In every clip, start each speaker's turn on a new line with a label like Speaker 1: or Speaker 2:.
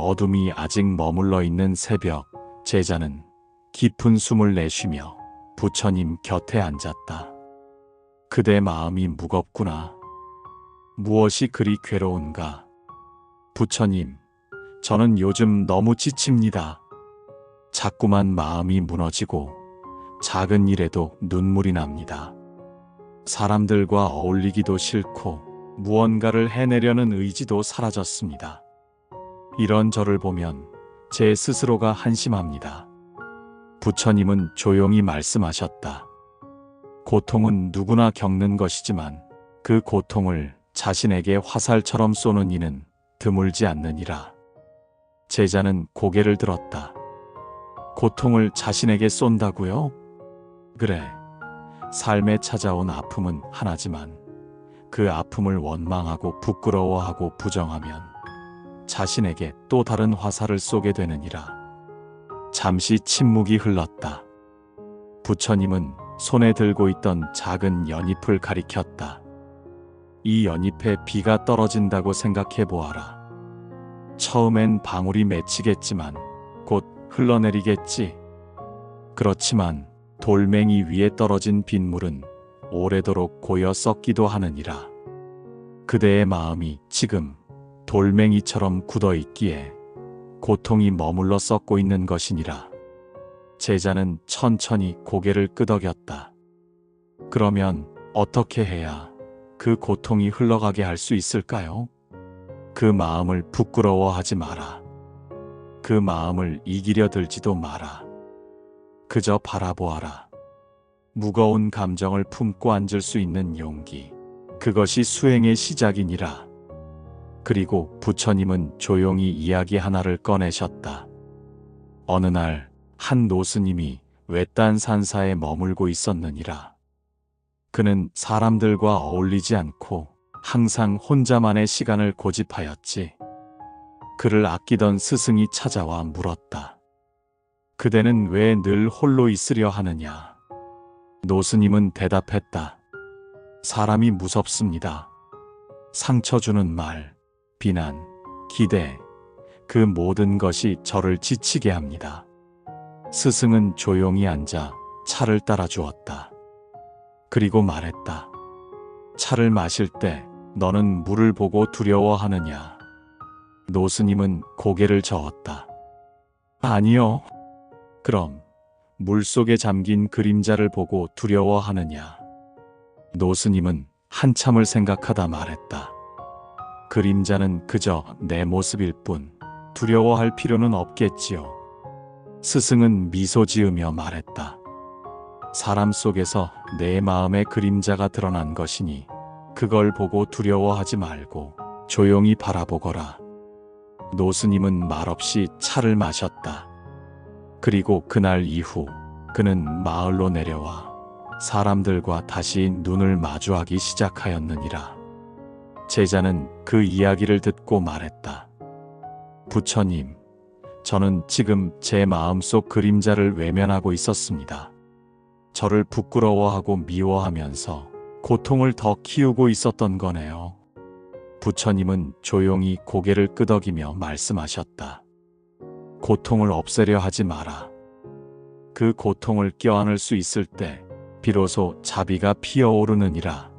Speaker 1: 어둠이 아직 머물러 있는 새벽, 제자는 깊은 숨을 내쉬며 부처님 곁에 앉았다. 그대 마음이 무겁구나. 무엇이 그리 괴로운가? 부처님, 저는 요즘 너무 지칩니다. 자꾸만 마음이 무너지고 작은 일에도 눈물이 납니다. 사람들과 어울리기도 싫고 무언가를 해내려는 의지도 사라졌습니다. 이런 저를 보면 제 스스로가 한심합니다. 부처님은 조용히 말씀하셨다. 고통은 누구나 겪는 것이지만 그 고통을 자신에게 화살처럼 쏘는 이는 드물지 않느니라. 제자는 고개를 들었다. 고통을 자신에게 쏜다고요? 그래. 삶에 찾아온 아픔은 하나지만 그 아픔을 원망하고 부끄러워하고 부정하면 자신에게 또 다른 화살을 쏘게 되느니라. 잠시 침묵이 흘렀다. 부처님은 손에 들고 있던 작은 연잎을 가리켰다. 이 연잎에 비가 떨어진다고 생각해 보아라. 처음엔 방울이 맺히겠지만 곧 흘러내리겠지. 그렇지만 돌멩이 위에 떨어진 빗물은 오래도록 고여 썩기도 하느니라. 그대의 마음이 지금 돌멩이처럼 굳어 있기에 고통이 머물러 썩고 있는 것이니라. 제자는 천천히 고개를 끄덕였다. 그러면 어떻게 해야 그 고통이 흘러가게 할 수 있을까요? 그 마음을 부끄러워하지 마라. 그 마음을 이기려 들지도 마라. 그저 바라보아라. 무거운 감정을 품고 앉을 수 있는 용기, 그것이 수행의 시작이니라. 그리고 부처님은 조용히 이야기 하나를 꺼내셨다. 어느 날 한 노스님이 외딴 산사에 머물고 있었느니라. 그는 사람들과 어울리지 않고 항상 혼자만의 시간을 고집하였지. 그를 아끼던 스승이 찾아와 물었다. 그대는 왜 늘 홀로 있으려 하느냐? 노스님은 대답했다. 사람이 무섭습니다. 상처 주는 말, 비난, 기대, 그 모든 것이 저를 지치게 합니다. 스승은 조용히 앉아 차를 따라 주었다. 그리고 말했다. 차를 마실 때 너는 물을 보고 두려워하느냐? 노스님은 고개를 저었다. 아니요. 그럼 물 속에 잠긴 그림자를 보고 두려워하느냐? 노스님은 한참을 생각하다 말했다. 그림자는 그저 내 모습일 뿐 두려워할 필요는 없겠지요. 스승은 미소 지으며 말했다. 사람 속에서 내 마음의 그림자가 드러난 것이니 그걸 보고 두려워하지 말고 조용히 바라보거라. 노스님은 말없이 차를 마셨다. 그리고 그날 이후 그는 마을로 내려와 사람들과 다시 눈을 마주하기 시작하였느니라. 제자는 그 이야기를 듣고 말했다. 부처님, 저는 지금 제 마음속 그림자를 외면하고 있었습니다. 저를 부끄러워하고 미워하면서 고통을 더 키우고 있었던 거네요. 부처님은 조용히 고개를 끄덕이며 말씀하셨다. 고통을 없애려 하지 마라. 그 고통을 껴안을 수 있을 때 비로소 자비가 피어오르느니라.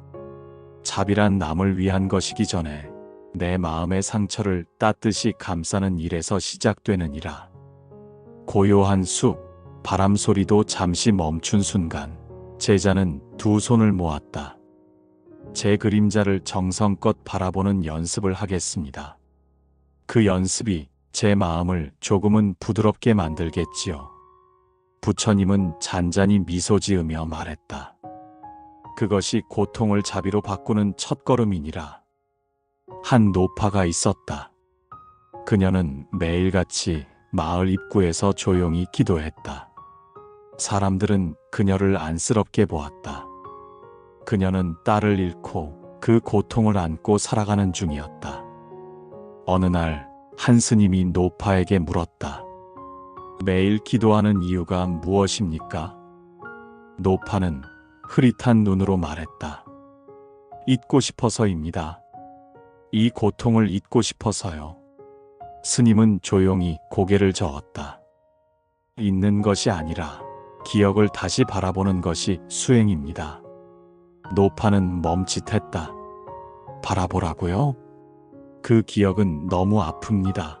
Speaker 1: 자비란 남을 위한 것이기 전에 내 마음의 상처를 따뜻이 감싸는 일에서 시작되느니라. 고요한 숲, 바람 소리도 잠시 멈춘 순간 제자는 두 손을 모았다. 제 그림자를 정성껏 바라보는 연습을 하겠습니다. 그 연습이 제 마음을 조금은 부드럽게 만들겠지요. 부처님은 잔잔히 미소 지으며 말했다. 그것이 고통을 자비로 바꾸는 첫걸음이니라. 한 노파가 있었다. 그녀는 매일같이 마을 입구에서 조용히 기도했다. 사람들은 그녀를 안쓰럽게 보았다. 그녀는 딸을 잃고 그 고통을 안고 살아가는 중이었다. 어느 날 한 스님이 노파에게 물었다. 매일 기도하는 이유가 무엇입니까? 노파는 흐릿한 눈으로 말했다. 잊고 싶어서입니다. 이 고통을 잊고 싶어서요. 스님은 조용히 고개를 저었다. 있는 것이 아니라 기억을 다시 바라보는 것이 수행입니다. 노파는 멈칫했다. 바라보라고요? 그 기억은 너무 아픕니다.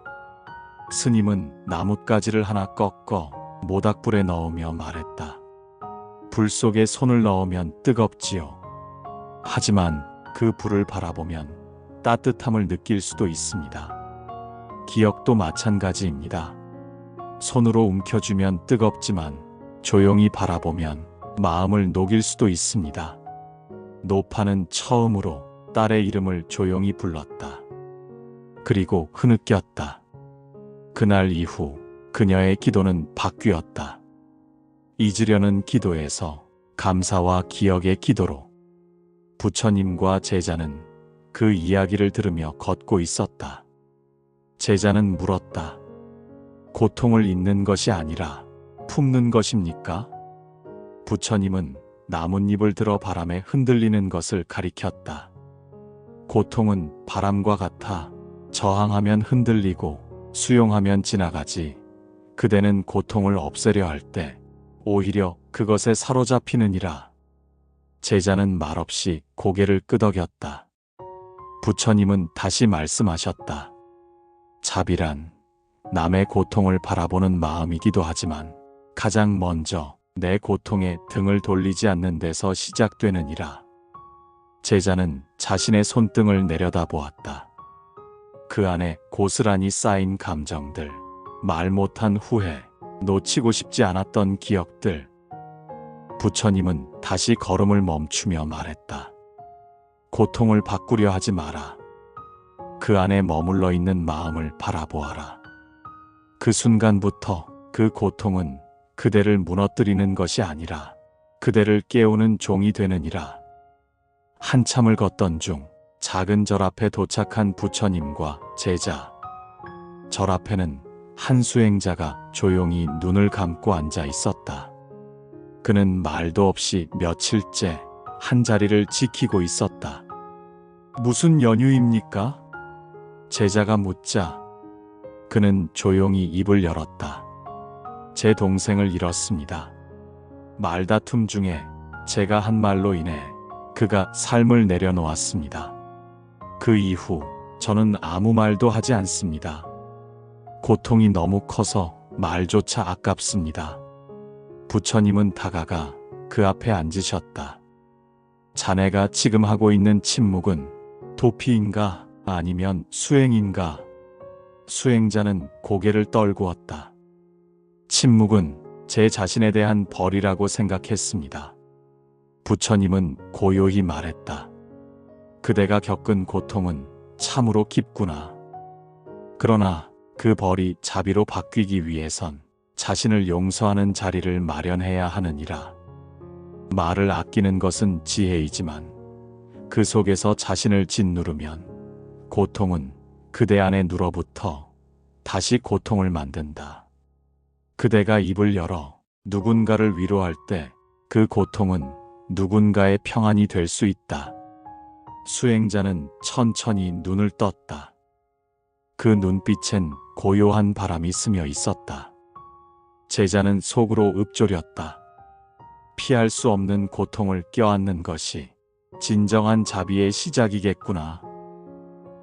Speaker 1: 스님은 나뭇가지를 하나 꺾어 모닥불에 넣으며 말했다. 불 속에 손을 넣으면 뜨겁지요. 하지만 그 불을 바라보면 따뜻함을 느낄 수도 있습니다. 기억도 마찬가지입니다. 손으로 움켜쥐면 뜨겁지만 조용히 바라보면 마음을 녹일 수도 있습니다. 노파는 처음으로 딸의 이름을 조용히 불렀다. 그리고 흐느꼈다. 그날 이후 그녀의 기도는 바뀌었다. 잊으려는 기도에서 감사와 기억의 기도로. 부처님과 제자는 그 이야기를 들으며 걷고 있었다. 제자는 물었다. 고통을 잊는 것이 아니라 품는 것입니까? 부처님은 나뭇잎을 들어 바람에 흔들리는 것을 가리켰다. 고통은 바람과 같아 저항하면 흔들리고 수용하면 지나가지. 그대는 고통을 없애려 할 때 오히려 그것에 사로잡히느니라. 제자는 말없이 고개를 끄덕였다. 부처님은 다시 말씀하셨다. 자비란 남의 고통을 바라보는 마음이기도 하지만 가장 먼저 내 고통에 등을 돌리지 않는 데서 시작되느니라. 제자는 자신의 손등을 내려다보았다. 그 안에 고스란히 쌓인 감정들, 말 못한 후회, 놓치고 싶지 않았던 기억들. 부처님은 다시 걸음을 멈추며 말했다. 고통을 바꾸려 하지 마라. 그 안에 머물러 있는 마음을 바라보아라. 그 순간부터 그 고통은 그대를 무너뜨리는 것이 아니라 그대를 깨우는 종이 되느니라. 한참을 걷던 중 작은 절 앞에 도착한 부처님과 제자. 절 앞에는 한 수행자가 조용히 눈을 감고 앉아 있었다. 그는 말도 없이 며칠째 한 자리를 지키고 있었다. 무슨 연유입니까? 제자가 묻자 그는 조용히 입을 열었다. 제 동생을 잃었습니다. 말다툼 중에 제가 한 말로 인해 그가 삶을 내려놓았습니다. 그 이후 저는 아무 말도 하지 않습니다. 고통이 너무 커서 말조차 아깝습니다. 부처님은 다가가 그 앞에 앉으셨다. 자네가 지금 하고 있는 침묵은 도피인가 아니면 수행인가? 수행자는 고개를 떨구었다. 침묵은 제 자신에 대한 벌이라고 생각했습니다. 부처님은 고요히 말했다. 그대가 겪은 고통은 참으로 깊구나. 그러나 그 벌이 자비로 바뀌기 위해선 자신을 용서하는 자리를 마련해야 하느니라. 말을 아끼는 것은 지혜이지만 그 속에서 자신을 짓누르면 고통은 그대 안에 눌어붙어 다시 고통을 만든다. 그대가 입을 열어 누군가를 위로할 때 그 고통은 누군가의 평안이 될 수 있다. 수행자는 천천히 눈을 떴다. 그 눈빛엔 고요한 바람이 스며 있었다. 제자는 속으로 읊조렸다. 피할 수 없는 고통을 껴안는 것이 진정한 자비의 시작이겠구나.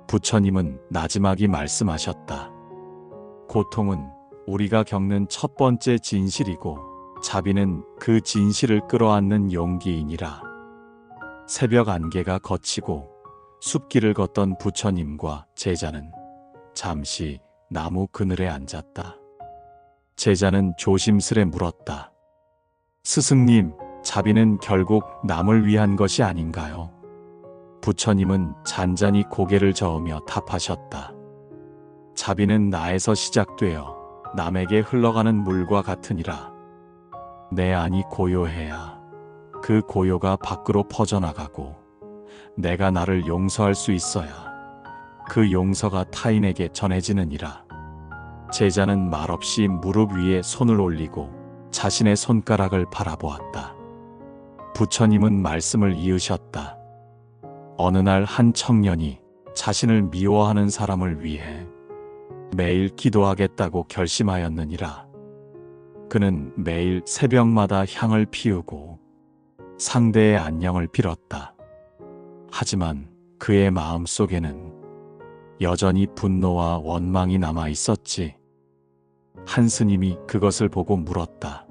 Speaker 1: 부처님은 나지막이 말씀하셨다. 고통은 우리가 겪는 첫 번째 진실이고 자비는 그 진실을 끌어안는 용기이니라. 새벽 안개가 걷히고 숲길을 걷던 부처님과 제자는 잠시 나무 그늘에 앉았다. 제자는 조심스레 물었다. 스승님, 자비는 결국 남을 위한 것이 아닌가요? 부처님은 잔잔히 고개를 저으며 답하셨다. 자비는 나에서 시작되어 남에게 흘러가는 물과 같으니라. 내 안이 고요해야 그 고요가 밖으로 퍼져나가고 내가 나를 용서할 수 있어야 그 용서가 타인에게 전해지느니라. 제자는 말없이 무릎 위에 손을 올리고 자신의 손가락을 바라보았다. 부처님은 말씀을 이으셨다. 어느 날 한 청년이 자신을 미워하는 사람을 위해 매일 기도하겠다고 결심하였느니라. 그는 매일 새벽마다 향을 피우고 상대의 안녕을 빌었다. 하지만 그의 마음 속에는 여전히 분노와 원망이 남아 있었지. 한 스님이 그것을 보고 물었다.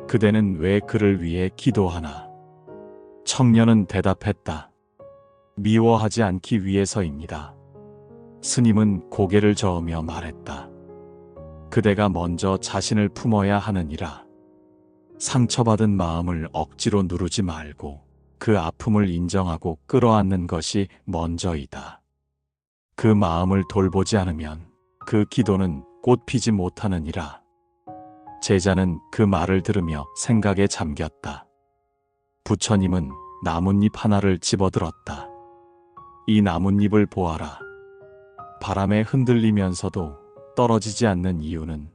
Speaker 1: 그대는 왜 그를 위해 기도하나? 청년은 대답했다. 미워하지 않기 위해서입니다. 스님은 고개를 저으며 말했다. 그대가 먼저 자신을 품어야 하느니라. 상처받은 마음을 억지로 누르지 말고 그 아픔을 인정하고 끌어안는 것이 먼저이다. 그 마음을 돌보지 않으면 그 기도는 꽃 피지 못하느니라. 제자는 그 말을 들으며 생각에 잠겼다. 부처님은 나뭇잎 하나를 집어들었다. 이 나뭇잎을 보아라. 바람에 흔들리면서도 떨어지지 않는 이유는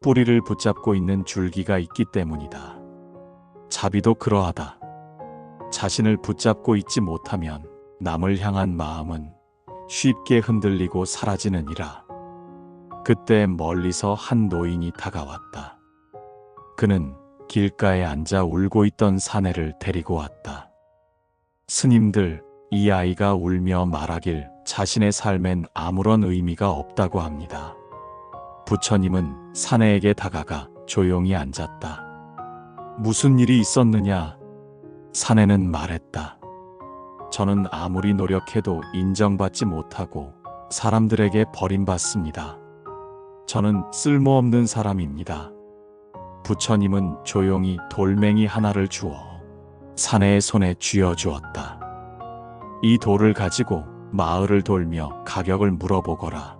Speaker 1: 뿌리를 붙잡고 있는 줄기가 있기 때문이다. 자비도 그러하다. 자신을 붙잡고 있지 못하면 남을 향한 마음은 쉽게 흔들리고 사라지느니라. 그때 멀리서 한 노인이 다가왔다. 그는 길가에 앉아 울고 있던 사내를 데리고 왔다. 스님들, 이 아이가 울며 말하길 자신의 삶엔 아무런 의미가 없다고 합니다. 부처님은 사내에게 다가가 조용히 앉았다. 무슨 일이 있었느냐? 사내는 말했다. 저는 아무리 노력해도 인정받지 못하고 사람들에게 버림받습니다. 저는 쓸모없는 사람입니다. 부처님은 조용히 돌멩이 하나를 주어 사내의 손에 쥐어주었다. 이 돌을 가지고 마을을 돌며 가격을 물어보거라.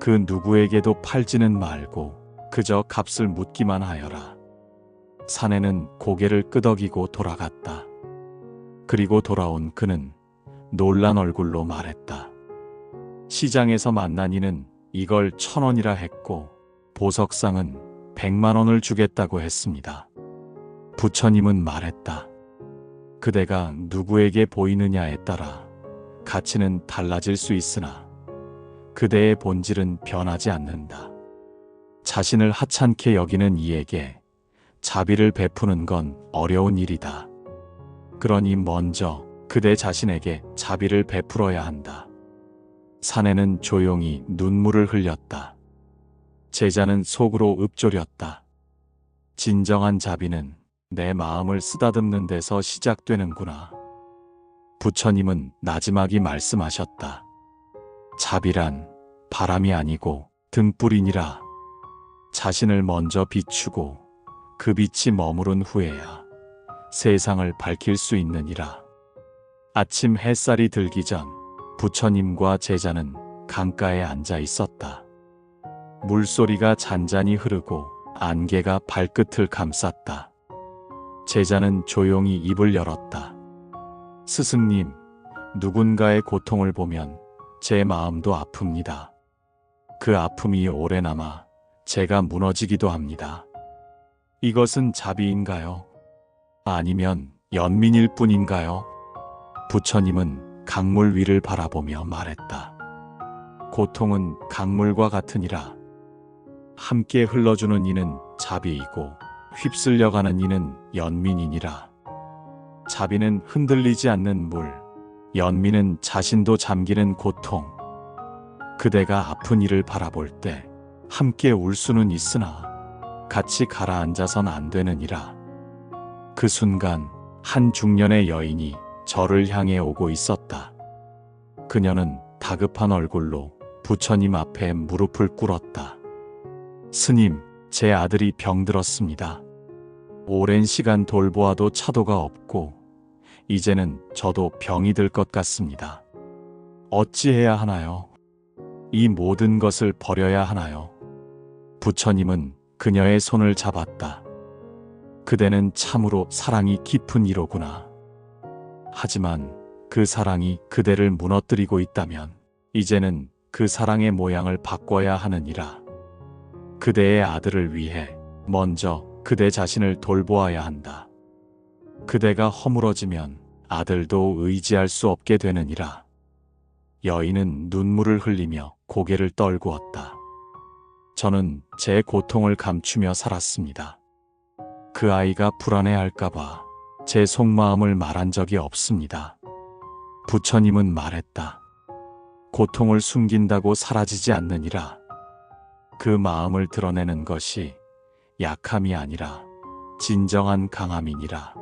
Speaker 1: 그 누구에게도 팔지는 말고 그저 값을 묻기만 하여라. 사내는 고개를 끄덕이고 돌아갔다. 그리고 돌아온 그는 놀란 얼굴로 말했다. 시장에서 만난 이는 이걸 1,000원이라 했고 보석상은 100만 원을 주겠다고 했습니다. 부처님은 말했다. 그대가 누구에게 보이느냐에 따라 가치는 달라질 수 있으나 그대의 본질은 변하지 않는다. 자신을 하찮게 여기는 이에게 자비를 베푸는 건 어려운 일이다. 그러니 먼저 그대 자신에게 자비를 베풀어야 한다. 사내는 조용히 눈물을 흘렸다. 제자는 속으로 읊조렸다. 진정한 자비는 내 마음을 쓰다듬는 데서 시작되는구나. 부처님은 나지막이 말씀하셨다. 자비란 바람이 아니고 등불이니라. 자신을 먼저 비추고 그 빛이 머무른 후에야 세상을 밝힐 수 있느니라. 아침 햇살이 들기 전 부처님과 제자는 강가에 앉아 있었다. 물소리가 잔잔히 흐르고 안개가 발끝을 감쌌다. 제자는 조용히 입을 열었다. 스승님, 누군가의 고통을 보면 제 마음도 아픕니다. 그 아픔이 오래 남아 제가 무너지기도 합니다. 이것은 자비인가요? 아니면 연민일 뿐인가요? 부처님은 강물 위를 바라보며 말했다. 고통은 강물과 같으니라. 함께 흘러주는 이는 자비이고 휩쓸려가는 이는 연민이니라. 자비는 흔들리지 않는 물, 연민은 자신도 잠기는 고통. 그대가 아픈 이를 바라볼 때 함께 울 수는 있으나 같이 가라앉아선 안 되느니라. 그 순간 한 중년의 여인이 저를 향해 오고 있었다. 그녀는 다급한 얼굴로 부처님 앞에 무릎을 꿇었다. 스님, 제 아들이 병들었습니다. 오랜 시간 돌보아도 차도가 없고 이제는 저도 병이 들 것 같습니다. 어찌해야 하나요? 이 모든 것을 버려야 하나요? 부처님은 그녀의 손을 잡았다. 그대는 참으로 사랑이 깊은 이로구나. 하지만 그 사랑이 그대를 무너뜨리고 있다면 이제는 그 사랑의 모양을 바꿔야 하느니라. 그대의 아들을 위해 먼저 그대 자신을 돌보아야 한다. 그대가 허물어지면 아들도 의지할 수 없게 되느니라. 여인은 눈물을 흘리며 고개를 떨구었다. 저는 제 고통을 감추며 살았습니다. 그 아이가 불안해할까봐 제 속마음을 말한 적이 없습니다. 부처님은 말했다. 고통을 숨긴다고 사라지지 않느니라. 그 마음을 드러내는 것이 약함이 아니라 진정한 강함이니라.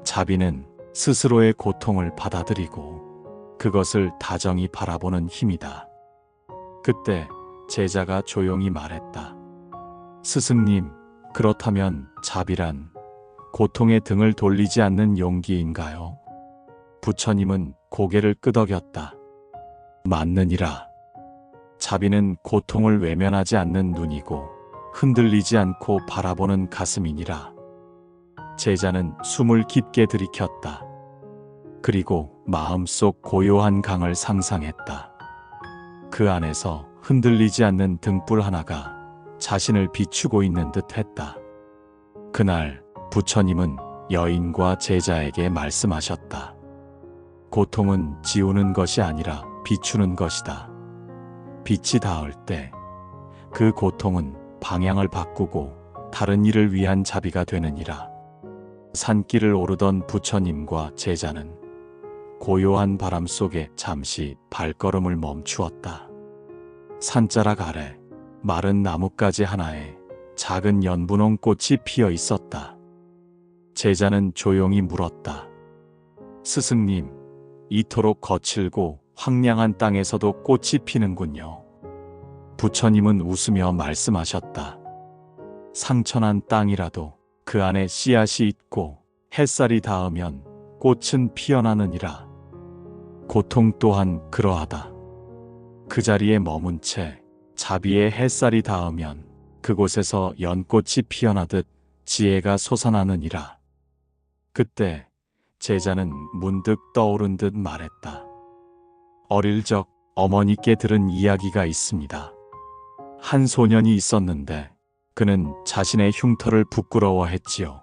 Speaker 1: 자비는 스스로의 고통을 받아들이고 그것을 다정히 바라보는 힘이다. 그때 제자가 조용히 말했다. 스승님, 그렇다면 자비란 고통의 등을 돌리지 않는 용기인가요? 부처님은 고개를 끄덕였다. 맞느니라. 자비는 고통을 외면하지 않는 눈이고 흔들리지 않고 바라보는 가슴이니라. 제자는 숨을 깊게 들이켰다. 그리고 마음속 고요한 강을 상상했다. 그 안에서 흔들리지 않는 등불 하나가 자신을 비추고 있는 듯 했다. 그날 부처님은 여인과 제자에게 말씀하셨다. 고통은 지우는 것이 아니라 비추는 것이다. 빛이 닿을 때 그 고통은 방향을 바꾸고 다른 일을 위한 자비가 되느니라. 산길을 오르던 부처님과 제자는 고요한 바람 속에 잠시 발걸음을 멈추었다. 산자락 아래 마른 나뭇가지 하나에 작은 연분홍 꽃이 피어 있었다. 제자는 조용히 물었다. 스승님, 이토록 거칠고 황량한 땅에서도 꽃이 피는군요. 부처님은 웃으며 말씀하셨다. 상처난 땅이라도 그 안에 씨앗이 있고 햇살이 닿으면 꽃은 피어나느니라. 고통 또한 그러하다. 그 자리에 머문 채 자비의 햇살이 닿으면 그곳에서 연꽃이 피어나듯 지혜가 솟아나느니라. 그때 제자는 문득 떠오른 듯 말했다. 어릴 적 어머니께 들은 이야기가 있습니다. 한 소년이 있었는데 그는 자신의 흉터를 부끄러워했지요.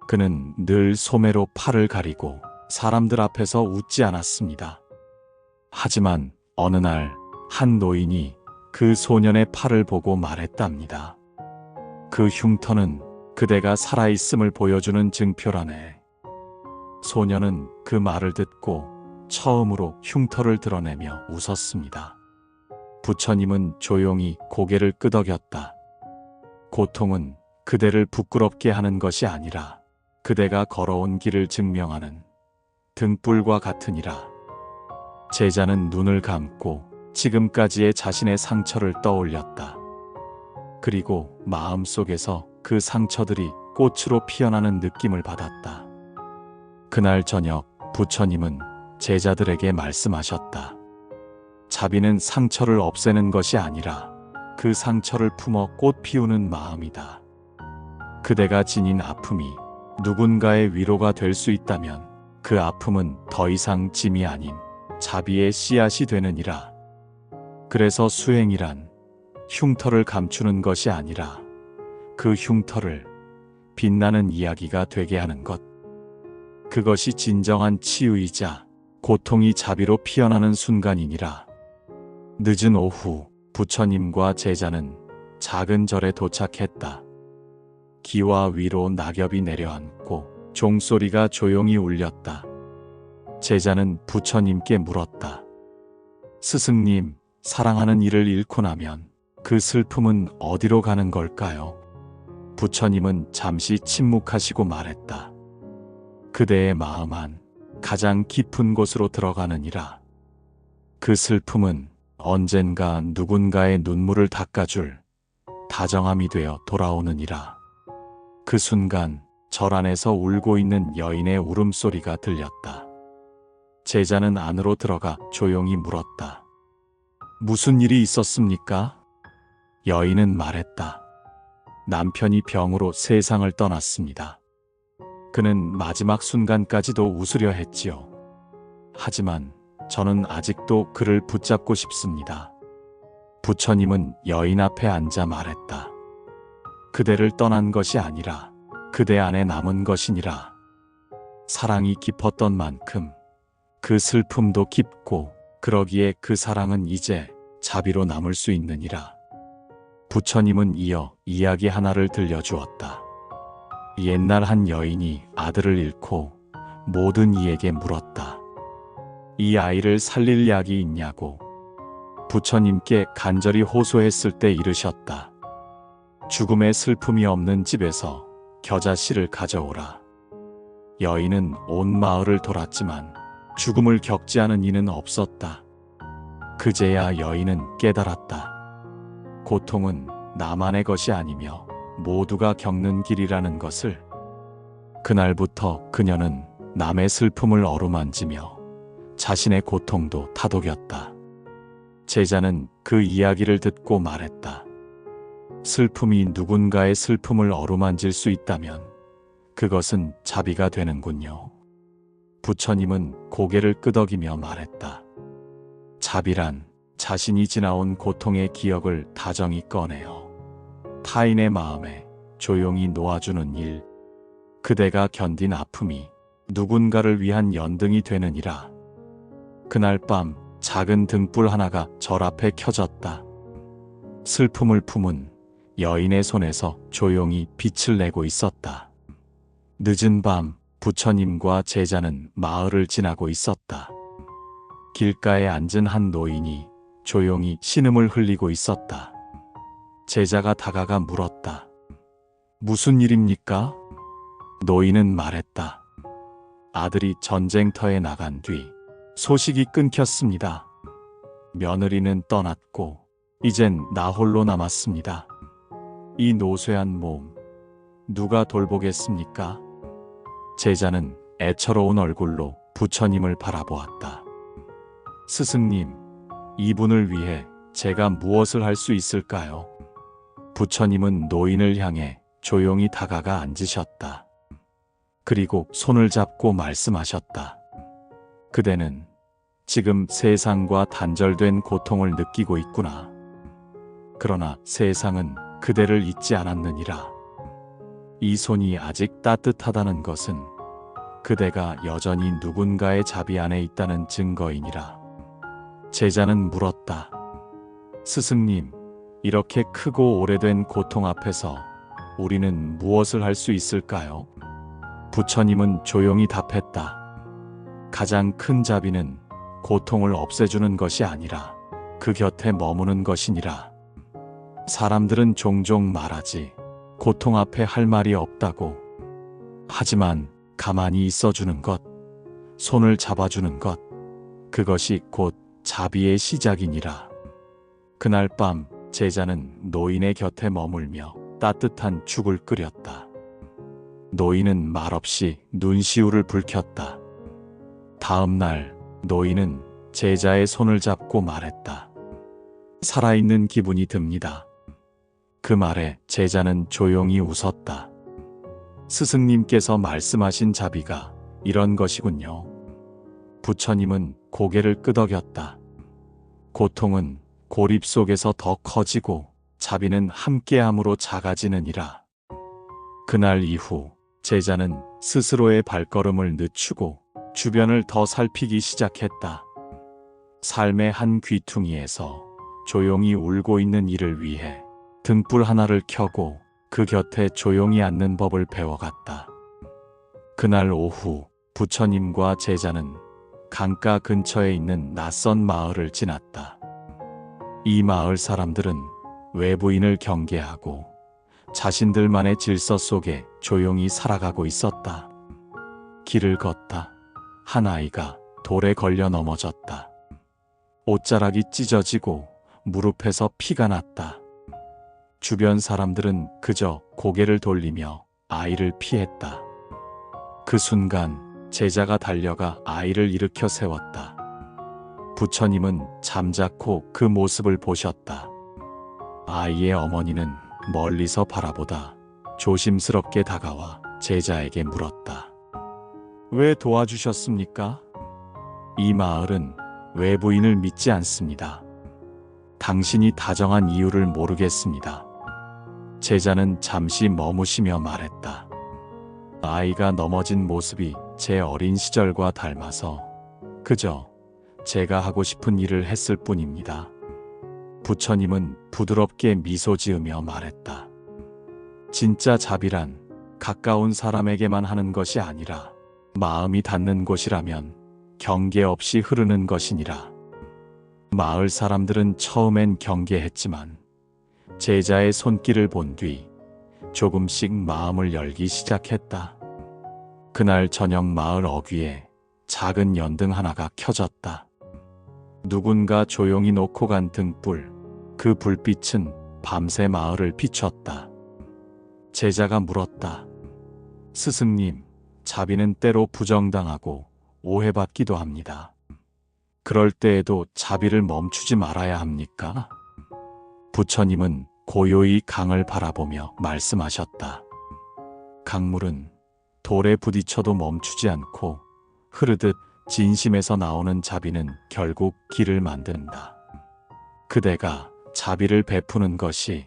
Speaker 1: 그는 늘 소매로 팔을 가리고 사람들 앞에서 웃지 않았습니다. 하지만 어느 날 한 노인이 그 소년의 팔을 보고 말했답니다. 그 흉터는 그대가 살아있음을 보여주는 증표라네. 소년은 그 말을 듣고 처음으로 흉터를 드러내며 웃었습니다. 부처님은 조용히 고개를 끄덕였다. 고통은 그대를 부끄럽게 하는 것이 아니라 그대가 걸어온 길을 증명하는 등불과 같으니라. 제자는 눈을 감고 지금까지의 자신의 상처를 떠올렸다. 그리고 마음속에서 그 상처들이 꽃으로 피어나는 느낌을 받았다. 그날 저녁 부처님은 제자들에게 말씀하셨다. 자비는 상처를 없애는 것이 아니라 그 상처를 품어 꽃 피우는 마음이다. 그대가 지닌 아픔이 누군가의 위로가 될 수 있다면 그 아픔은 더 이상 짐이 아닌 자비의 씨앗이 되느니라. 그래서 수행이란 흉터를 감추는 것이 아니라 그 흉터를 빛나는 이야기가 되게 하는 것. 그것이 진정한 치유이자 고통이 자비로 피어나는 순간이니라. 늦은 오후 부처님과 제자는 작은 절에 도착했다. 기와 위로 낙엽이 내려앉고 종소리가 조용히 울렸다. 제자는 부처님께 물었다. 스승님, 사랑하는 이를 잃고 나면 그 슬픔은 어디로 가는 걸까요? 부처님은 잠시 침묵하시고 말했다. 그대의 마음 안 가장 깊은 곳으로 들어가느니라. 그 슬픔은 언젠가 누군가의 눈물을 닦아줄 다정함이 되어 돌아오느니라. 그 순간 절 안에서 울고 있는 여인의 울음소리가 들렸다. 제자는 안으로 들어가 조용히 물었다. 무슨 일이 있었습니까? 여인은 말했다. 남편이 병으로 세상을 떠났습니다. 그는 마지막 순간까지도 웃으려 했지요. 하지만 저는 아직도 그를 붙잡고 싶습니다. 부처님은 여인 앞에 앉아 말했다. 그대를 떠난 것이 아니라 그대 안에 남은 것이니라. 사랑이 깊었던 만큼 그 슬픔도 깊고 그러기에 그 사랑은 이제 자비로 남을 수 있느니라. 부처님은 이어 이야기 하나를 들려주었다. 옛날 한 여인이 아들을 잃고 모든 이에게 물었다. 이 아이를 살릴 약이 있냐고. 부처님께 간절히 호소했을 때 이르셨다. 죽음의 슬픔이 없는 집에서 겨자씨를 가져오라. 여인은 온 마을을 돌았지만 죽음을 겪지 않은 이는 없었다. 그제야 여인은 깨달았다. 고통은 나만의 것이 아니며 모두가 겪는 길이라는 것을. 그날부터 그녀는 남의 슬픔을 어루만지며 자신의 고통도 다독였다. 제자는 그 이야기를 듣고 말했다. 슬픔이 누군가의 슬픔을 어루만질 수 있다면 그것은 자비가 되는군요. 부처님은 고개를 끄덕이며 말했다. 자비란 자신이 지나온 고통의 기억을 다정히 꺼내어 타인의 마음에 조용히 놓아주는 일. 그대가 견딘 아픔이 누군가를 위한 연등이 되느니라. 그날 밤 작은 등불 하나가 절 앞에 켜졌다. 슬픔을 품은 여인의 손에서 조용히 빛을 내고 있었다. 늦은 밤 부처님과 제자는 마을을 지나고 있었다. 길가에 앉은 한 노인이 조용히 신음을 흘리고 있었다. 제자가 다가가 물었다. 무슨 일입니까? 노인은 말했다. 아들이 전쟁터에 나간 뒤 소식이 끊겼습니다. 며느리는 떠났고 이젠 나 홀로 남았습니다. 이 노쇠한 몸 누가 돌보겠습니까? 제자는 애처로운 얼굴로 부처님을 바라보았다. 스승님, 이분을 위해 제가 무엇을 할 수 있을까요? 부처님은 노인을 향해 조용히 다가가 앉으셨다. 그리고 손을 잡고 말씀하셨다. 그대는 지금 세상과 단절된 고통을 느끼고 있구나. 그러나 세상은 그대를 잊지 않았느니라. 이 손이 아직 따뜻하다는 것은 그대가 여전히 누군가의 자비 안에 있다는 증거이니라. 제자는 물었다. 스승님, 이렇게 크고 오래된 고통 앞에서 우리는 무엇을 할 수 있을까요? 부처님은 조용히 답했다. 가장 큰 자비는 고통을 없애주는 것이 아니라 그 곁에 머무는 것이니라. 사람들은 종종 말하지. 고통 앞에 할 말이 없다고. 하지만 가만히 있어주는 것, 손을 잡아주는 것, 그것이 곧 자비의 시작이니라. 그날 밤 제자는 노인의 곁에 머물며 따뜻한 죽을 끓였다. 노인은 말없이 눈시울을 붉혔다. 다음 날 노인은 제자의 손을 잡고 말했다. 살아있는 기분이 듭니다. 그 말에 제자는 조용히 웃었다. 스승님께서 말씀하신 자비가 이런 것이군요. 부처님은 고개를 끄덕였다. 고통은 고립 속에서 더 커지고 자비는 함께함으로 작아지느니라. 그날 이후 제자는 스스로의 발걸음을 늦추고 주변을 더 살피기 시작했다. 삶의 한 귀퉁이에서 조용히 울고 있는 이를 위해 등불 하나를 켜고 그 곁에 조용히 앉는 법을 배워갔다. 그날 오후 부처님과 제자는 강가 근처에 있는 낯선 마을을 지났다. 이 마을 사람들은 외부인을 경계하고 자신들만의 질서 속에 조용히 살아가고 있었다. 길을 걷다 한 아이가 돌에 걸려 넘어졌다. 옷자락이 찢어지고 무릎에서 피가 났다. 주변 사람들은 그저 고개를 돌리며 아이를 피했다. 그 순간 제자가 달려가 아이를 일으켜 세웠다. 부처님은 잠자코 그 모습을 보셨다. 아이의 어머니는 멀리서 바라보다 조심스럽게 다가와 제자에게 물었다. 왜 도와주셨습니까? 이 마을은 외부인을 믿지 않습니다. 당신이 다정한 이유를 모르겠습니다. 제자는 잠시 머무시며 말했다. 아이가 넘어진 모습이 제 어린 시절과 닮아서 그저 제가 하고 싶은 일을 했을 뿐입니다. 부처님은 부드럽게 미소 지으며 말했다. 진짜 자비란 가까운 사람에게만 하는 것이 아니라 마음이 닿는 곳이라면 경계 없이 흐르는 것이니라. 마을 사람들은 처음엔 경계했지만 제자의 손길을 본 뒤 조금씩 마음을 열기 시작했다. 그날 저녁 마을 어귀에 작은 연등 하나가 켜졌다. 누군가 조용히 놓고 간 등불, 그 불빛은 밤새 마을을 비췄다. 제자가 물었다. 스승님, 자비는 때로 부정당하고 오해받기도 합니다. 그럴 때에도 자비를 멈추지 말아야 합니까? 부처님은 고요히 강을 바라보며 말씀하셨다. 강물은 돌에 부딪혀도 멈추지 않고 흐르듯 진심에서 나오는 자비는 결국 길을 만든다. 그대가 자비를 베푸는 것이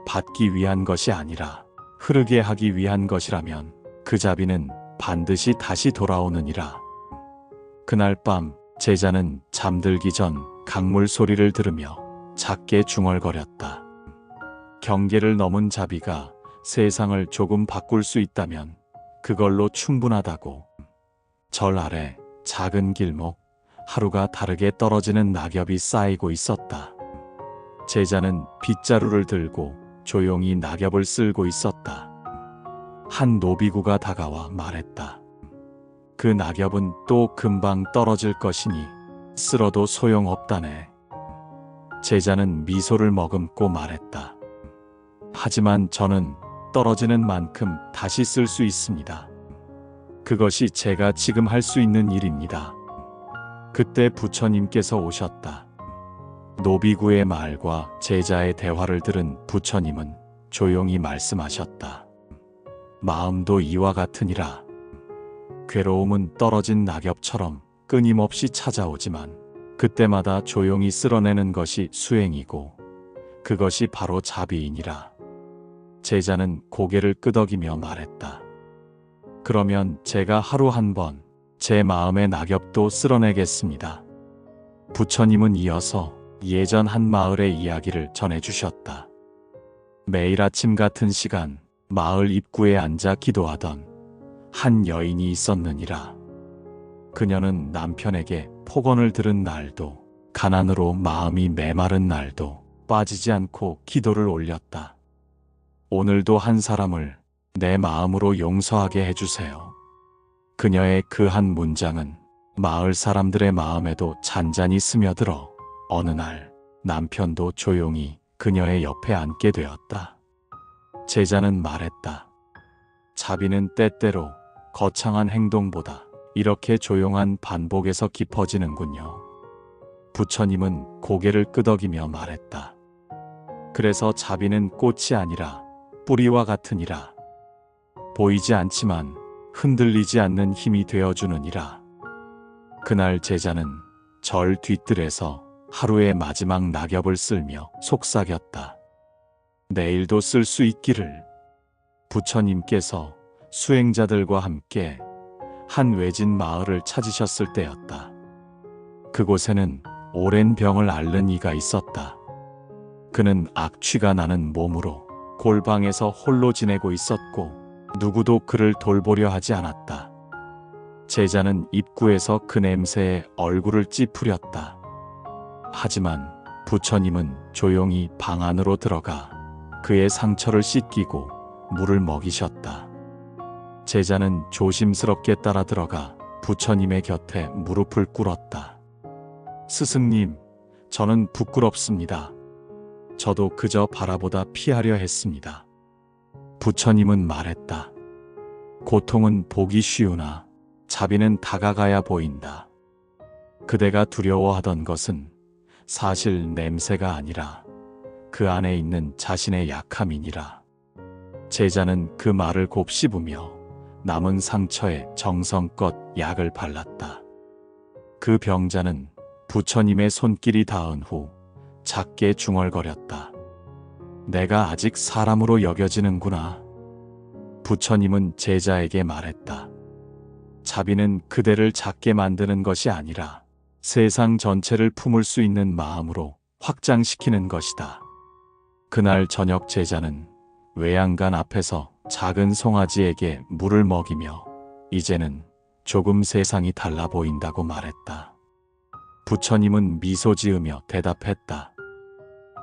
Speaker 1: 받기 위한 것이 아니라 흐르게 하기 위한 것이라면 그 자비는 반드시 다시 돌아오느니라. 그날 밤 제자는 잠들기 전 강물 소리를 들으며 작게 중얼거렸다. 경계를 넘은 자비가 세상을 조금 바꿀 수 있다면 그걸로 충분하다고. 절 아래 작은 길목, 하루가 다르게 떨어지는 낙엽이 쌓이고 있었다. 제자는 빗자루를 들고 조용히 낙엽을 쓸고 있었다. 한 노비구가 다가와 말했다. 그 낙엽은 또 금방 떨어질 것이니 쓸어도 소용없다네. 제자는 미소를 머금고 말했다. 하지만 저는 떨어지는 만큼 다시 쓸 수 있습니다. 그것이 제가 지금 할 수 있는 일입니다. 그때 부처님께서 오셨다. 노비구의 말과 제자의 대화를 들은 부처님은 조용히 말씀하셨다. 마음도 이와 같으니라. 괴로움은 떨어진 낙엽처럼 끊임없이 찾아오지만 그때마다 조용히 쓸어내는 것이 수행이고 그것이 바로 자비이니라. 제자는 고개를 끄덕이며 말했다. 그러면 제가 하루 한 번 제 마음의 낙엽도 쓸어내겠습니다. 부처님은 이어서 예전 한 마을의 이야기를 전해주셨다. 매일 아침 같은 시간 마을 입구에 앉아 기도하던 한 여인이 있었느니라. 그녀는 남편에게 폭언을 들은 날도 가난으로 마음이 메마른 날도 빠지지 않고 기도를 올렸다. 오늘도 한 사람을 내 마음으로 용서하게 해주세요. 그녀의 그 한 문장은 마을 사람들의 마음에도 잔잔히 스며들어 어느 날 남편도 조용히 그녀의 옆에 앉게 되었다. 제자는 말했다. 자비는 때때로 거창한 행동보다 이렇게 조용한 반복에서 깊어지는군요. 부처님은 고개를 끄덕이며 말했다. 그래서 자비는 꽃이 아니라 뿌리와 같으니라. 보이지 않지만 흔들리지 않는 힘이 되어주느니라. 그날 제자는 절 뒤뜰에서 하루의 마지막 낙엽을 쓸며 속삭였다. 내일도 쓸 수 있기를. 부처님께서 수행자들과 함께 한 외진 마을을 찾으셨을 때였다. 그곳에는 오랜 병을 앓는 이가 있었다. 그는 악취가 나는 몸으로 골방에서 홀로 지내고 있었고 누구도 그를 돌보려 하지 않았다. 제자는 입구에서 그 냄새에 얼굴을 찌푸렸다. 하지만 부처님은 조용히 방 안으로 들어가 그의 상처를 씻기고 물을 먹이셨다. 제자는 조심스럽게 따라 들어가 부처님의 곁에 무릎을 꿇었다. 스승님, 저는 부끄럽습니다. 저도 그저 바라보다 피하려 했습니다. 부처님은 말했다. 고통은 보기 쉬우나 자비는 다가가야 보인다. 그대가 두려워하던 것은 사실 냄새가 아니라 그 안에 있는 자신의 약함이니라. 제자는 그 말을 곱씹으며 남은 상처에 정성껏 약을 발랐다. 그 병자는 부처님의 손길이 닿은 후 작게 중얼거렸다. 내가 아직 사람으로 여겨지는구나. 부처님은 제자에게 말했다. 자비는 그대를 작게 만드는 것이 아니라 세상 전체를 품을 수 있는 마음으로 확장시키는 것이다. 그날 저녁 제자는 외양간 앞에서 작은 송아지에게 물을 먹이며 이제는 조금 세상이 달라 보인다고 말했다. 부처님은 미소 지으며 대답했다.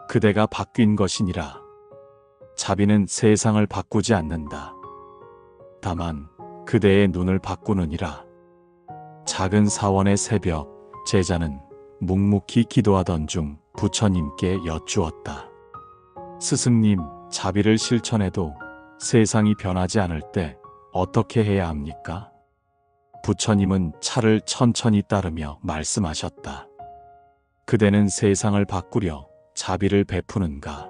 Speaker 1: 그대가 바뀐 것이니라. 자비는 세상을 바꾸지 않는다. 다만 그대의 눈을 바꾸느니라. 작은 사원의 새벽, 제자는 묵묵히 기도하던 중 부처님께 여쭈었다. 스승님, 자비를 실천해도 세상이 변하지 않을 때 어떻게 해야 합니까? 부처님은 차를 천천히 따르며 말씀하셨다. 그대는 세상을 바꾸려 자비를 베푸는가?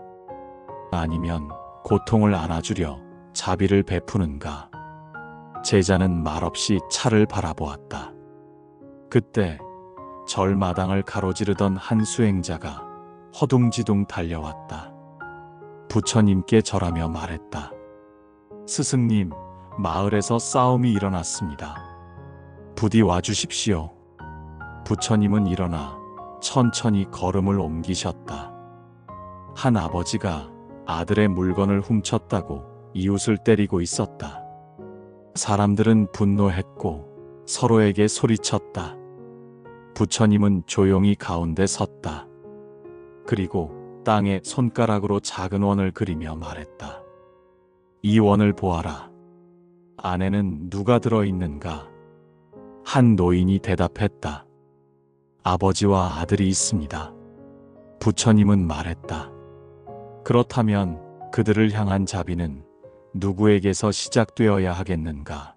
Speaker 1: 아니면 고통을 안아주려 자비를 베푸는가? 제자는 말없이 차를 바라보았다. 그때 절마당을 가로지르던 한 수행자가 허둥지둥 달려왔다. 부처님께 절하며 말했다. 스승님, 마을에서 싸움이 일어났습니다. 부디 와주십시오. 부처님은 일어나 천천히 걸음을 옮기셨다. 한 아버지가 아들의 물건을 훔쳤다고 이웃을 때리고 있었다. 사람들은 분노했고 서로에게 소리쳤다. 부처님은 조용히 가운데 섰다. 그리고 땅에 손가락으로 작은 원을 그리며 말했다. 이 원을 보아라. 안에는 누가 들어있는가? 한 노인이 대답했다. 아버지와 아들이 있습니다. 부처님은 말했다. 그렇다면 그들을 향한 자비는 누구에게서 시작되어야 하겠는가?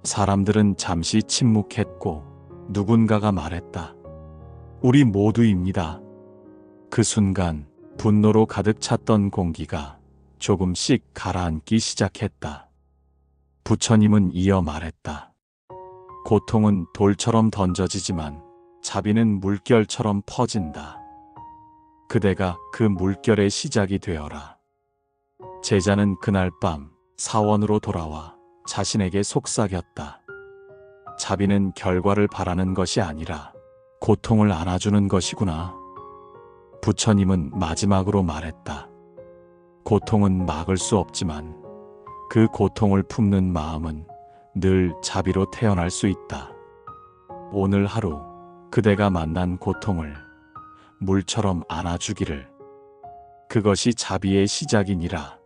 Speaker 1: 사람들은 잠시 침묵했고 누군가가 말했다. 우리 모두입니다. 그 순간 분노로 가득 찼던 공기가 조금씩 가라앉기 시작했다. 부처님은 이어 말했다. 고통은 돌처럼 던져지지만 자비는 물결처럼 퍼진다. 그대가 그 물결의 시작이 되어라. 제자는 그날 밤 사원으로 돌아와 자신에게 속삭였다. 자비는 결과를 바라는 것이 아니라 고통을 안아주는 것이구나. 부처님은 마지막으로 말했다. 고통은 막을 수 없지만 그 고통을 품는 마음은 늘 자비로 태어날 수 있다. 오늘 하루 그대가 만난 고통을 물처럼 안아주기를. 그것이 자비의 시작이니라.